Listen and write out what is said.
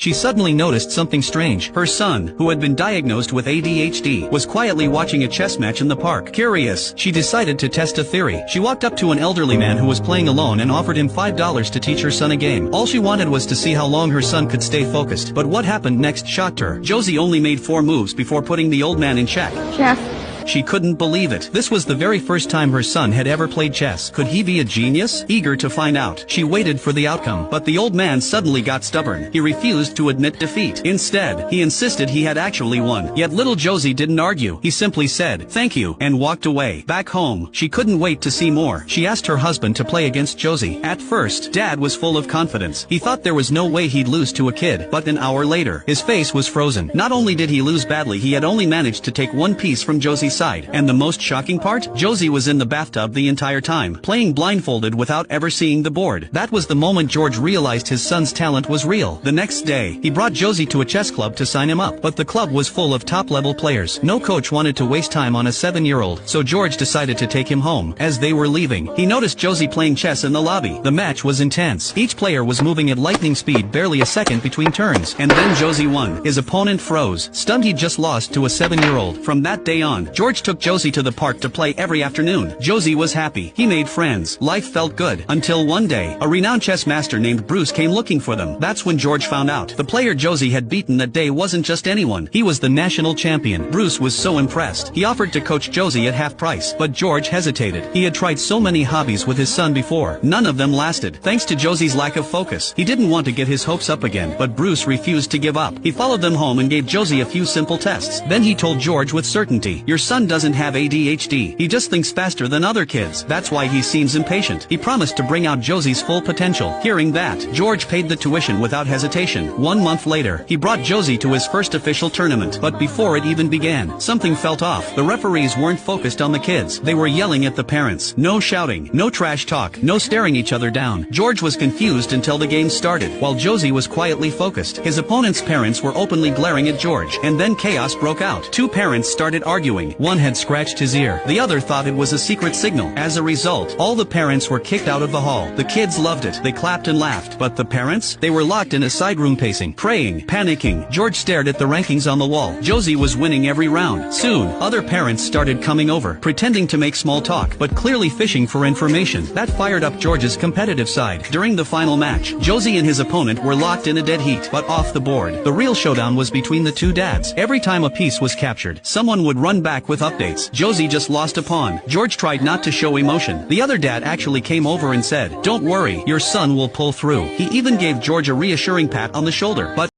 she suddenly noticed something strange. Her son, who had been diagnosed with ADHD, was quietly watching a chess match in the park. Curious, she decided to test a theory. She walked up to an elderly man who was playing alone and offered him $5 to teach her son a game. All she wanted was to see how long her son could stay focused. But what happened next shocked her. Josie only made 4 moves before putting the old man in check. Chess. She couldn't believe it. This was the very first time her son had ever played chess. Could he be a genius? Eager to find out, she waited for the outcome. But the old man suddenly got stubborn. He refused to admit defeat. Instead, he insisted he had actually won. Yet little Josie didn't argue. He simply said, "Thank you," and walked away. Back home, she couldn't wait to see more. She asked her husband to play against Josie. At first, Dad was full of confidence. He thought there was no way he'd lose to a kid. But an hour later, his face was frozen. Not only did he lose badly, he had only managed to take 1 piece from Josie's side. And the most shocking part? Josie was in the bathtub the entire time, playing blindfolded without ever seeing the board. That was the moment George realized his son's talent was real. The next day, he brought Josie to a chess club to sign him up. But the club was full of top-level players. No coach wanted to waste time on a 7-year-old, so George decided to take him home. As they were leaving, he noticed Josie playing chess in the lobby. The match was intense. Each player was moving at lightning speed, barely a second between turns. And then Josie won. His opponent froze, stunned he'd just lost to a 7-year-old. From that day on, George took Josie to the park to play every afternoon. Josie was happy. He made friends. Life felt good. Until one day, a renowned chess master named Bruce came looking for them. That's when George found out. The player Josie had beaten that day wasn't just anyone. He was the national champion. Bruce was so impressed. He offered to coach Josie at half price. But George hesitated. He had tried so many hobbies with his son before. None of them lasted. Thanks to Josie's lack of focus. He didn't want to get his hopes up again. But Bruce refused to give up. He followed them home and gave Josie a few simple tests. Then he told George with certainty, "Your son doesn't have ADHD. He just thinks faster than other kids. That's why he seems impatient." He promised to bring out Josie's full potential. Hearing that, George paid the tuition without hesitation. 1 month later, he brought Josie to his first official tournament. But before it even began, something felt off. The referees weren't focused on the kids. They were yelling at the parents. No shouting, no trash talk, no staring each other down. George was confused until the game started. While Josie was quietly focused, his opponent's parents were openly glaring at George. And then chaos broke out. 2 parents started arguing. One had scratched his ear. The other thought it was a secret signal. As a result, all the parents were kicked out of the hall. The kids loved it. They clapped and laughed. But the parents? They were locked in a side room pacing, praying, panicking. George stared at the rankings on the wall. Josie was winning every round. Soon, other parents started coming over, pretending to make small talk, but clearly fishing for information. That fired up George's competitive side. During the final match, Josie and his opponent were locked in a dead heat, but off the board. The real showdown was between the 2 dads. Every time a piece was captured, someone would run back with updates. Josie just lost a pawn. George tried not to show emotion. The other dad actually came over and said, "Don't worry, your son will pull through." He even gave George a reassuring pat on the shoulder. But